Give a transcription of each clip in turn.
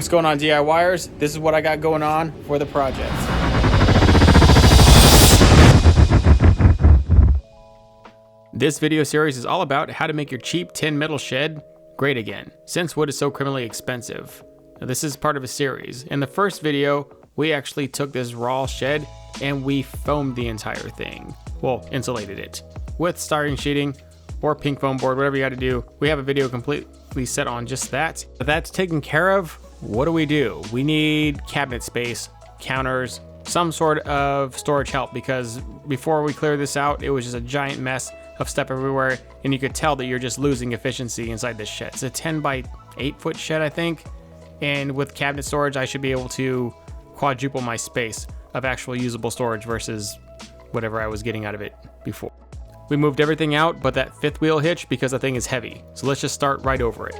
What's going on, DIYers? This is what I got going on for the project. This video series is all about how to make your cheap tin metal shed great again, since wood is so criminally expensive. Now, this is part of a series. In the first video, we actually took this raw shed and we foamed the entire thing. Well, insulated it with styrene sheeting or pink foam board, whatever you got to do. We have a video completely set on just that. But that's taken care of. What do? We need cabinet space, counters, some sort of storage help, because before we cleared this out, it was just a giant mess of stuff everywhere, and you could tell that you're just losing efficiency inside this shed. It's a 10 by 8 foot shed, I think, and with cabinet storage, I should be able to quadruple my space of actual usable storage versus whatever I was getting out of it before. We moved everything out but that fifth wheel hitch because the thing is heavy. So let's just start right over it.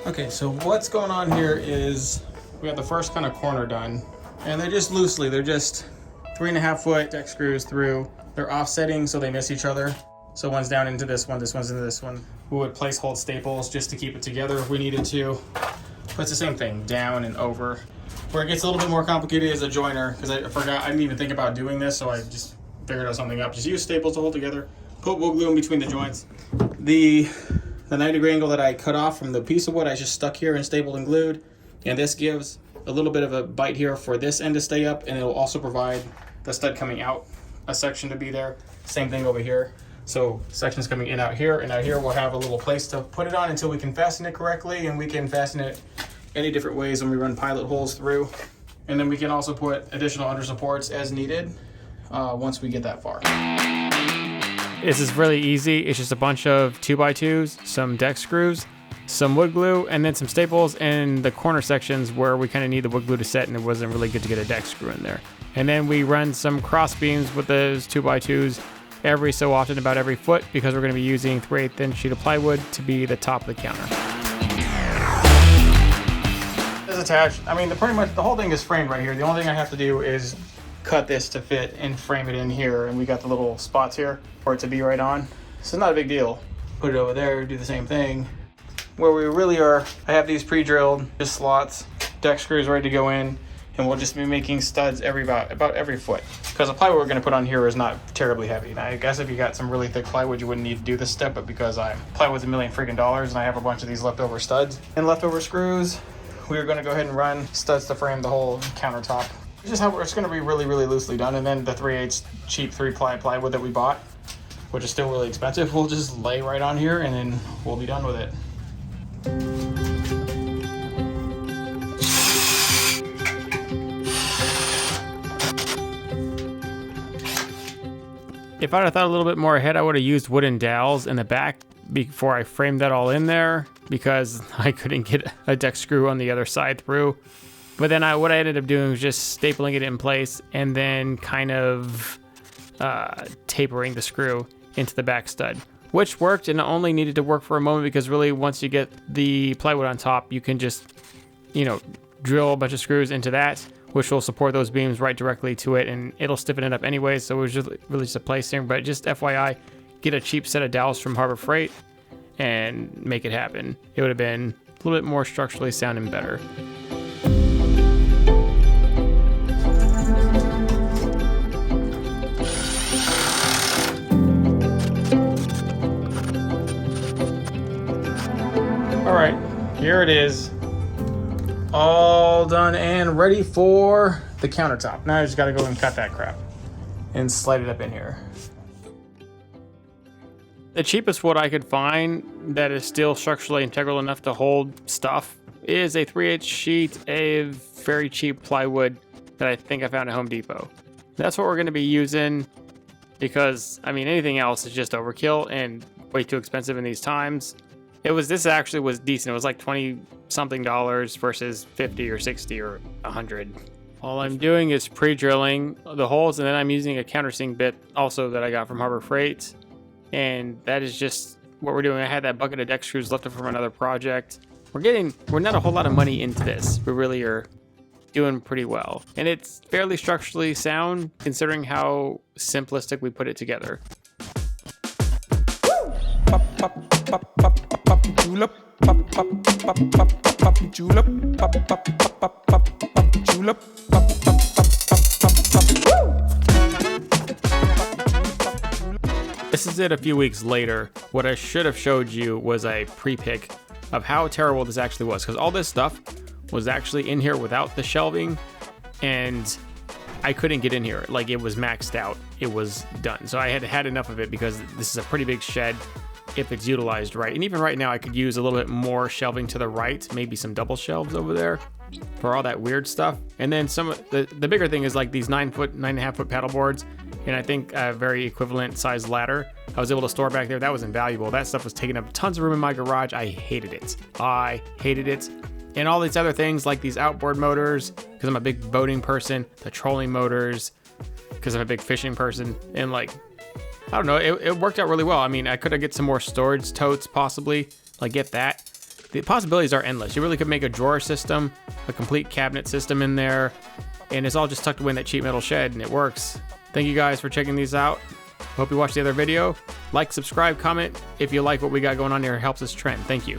Okay, so what's going on here is we got the first kind of corner done, and they're just 3.5 foot deck screws through. They're offsetting so they miss each other. So one's down into this one, this one's into this one. We would place hold staples just to keep it together if we needed to. But it's the same thing, down and over. Where it gets a little bit more complicated is a joiner, because I forgot, I didn't even think about doing this, so I just figured out something up. Just use staples to hold together, put wood glue in between the joints. The 90-degree angle that I cut off from the piece of wood, I just stuck here and stapled and glued. And this gives a little bit of a bite here for this end to stay up, and it'll also provide the stud coming out a section to be there. Same thing over here. So sections coming in out here, and out here we'll have a little place to put it on until we can fasten it correctly, and we can fasten it any different ways when we run pilot holes through. And then we can also put additional under supports as needed once we get that far. This is really easy. It's just a bunch of 2x2s, some deck screws, some wood glue, and then some staples in the corner sections where we kind of need the wood glue to set, and it wasn't really good to get a deck screw in there. And then we run some cross beams with those 2x2s every so often, about every foot, because we're going to be using 3/8 inch sheet of plywood to be the top of the counter. It's attached. I mean, pretty much the whole thing is framed right here. The only thing I have to do is cut this to fit and frame it in here, and we got the little spots here for it to be right on. So it's not a big deal. Put it over there, do the same thing. Where we really are, I have these pre-drilled, just slots, deck screws ready to go in, and we'll just be making studs about every foot. Because the plywood we're going to put on here is not terribly heavy. Now, I guess if you got some really thick plywood, you wouldn't need to do this step, but because plywood's $1 million freaking, and I have a bunch of these leftover studs and leftover screws, we're going to go ahead and run studs to frame the whole countertop. It's just how it's going to be really, really loosely done. And then the 3/8 cheap 3-ply plywood that we bought, which is still really expensive, we'll just lay right on here, and then we'll be done with it. If I'd have thought a little bit more ahead, I would have used wooden dowels in the back before I framed that all in there, because I couldn't get a deck screw on the other side through. But then what I ended up doing was just stapling it in place and then kind of tapering the screw into the back stud, which worked, and it only needed to work for a moment, because really once you get the plywood on top, you can just, drill a bunch of screws into that, which will support those beams right directly to it, and it'll stiffen it up anyway. So it was just really just a placing. But just FYI, get a cheap set of dowels from Harbor Freight and make it happen. It would have been a little bit more structurally sound and better. All right, here it is, all done and ready for the countertop. Now I just gotta go and cut that crap and slide it up in here. The cheapest wood I could find that is still structurally integral enough to hold stuff is a 3/8 sheet of very cheap plywood that I think I found at Home Depot. That's what we're gonna be using, because I mean, anything else is just overkill and way too expensive in these times. This actually was decent. It was like $20 something versus 50 or 60 or 100. All I'm doing is pre-drilling the holes, and then I'm using a countersink bit also that I got from Harbor Freight. And that is just what we're doing. I had that bucket of deck screws left from another project. We're not a whole lot of money into this. We really are doing pretty well. And it's fairly structurally sound considering how simplistic we put it together. julep, pop, pop, pop, pop, pop, julep, pop, pop, pop, pop, pop, julep, pop, pop, pop, pop, pop, This is it a few weeks later. What I should have showed you was a pre-pick of how terrible this actually was, because all this stuff was actually in here without the shelving, and I couldn't get in here. Like, it was maxed out. It was done. So I had enough of it, because this is a pretty big shed if it's utilized right. And even right now, I could use a little bit more shelving to the right, maybe some double shelves over there for all that weird stuff. And then some of the bigger thing is like these 9.5 foot paddle boards, and I think a very equivalent size ladder I was able to store back there. That was invaluable. That stuff was taking up tons of room in my garage. I hated it. And all these other things like these outboard motors, because I'm a big boating person, the trolling motors, because I'm a big fishing person, and like, I don't know, it worked out really well. I mean, I could get some more storage totes possibly, like get that. The possibilities are endless. You really could make a drawer system, a complete cabinet system in there, and it's all just tucked away in that cheap metal shed, and it works. Thank you guys for checking these out. Hope you watched the other video. Like, subscribe, comment if you like what we got going on here. It helps us trend. Thank you.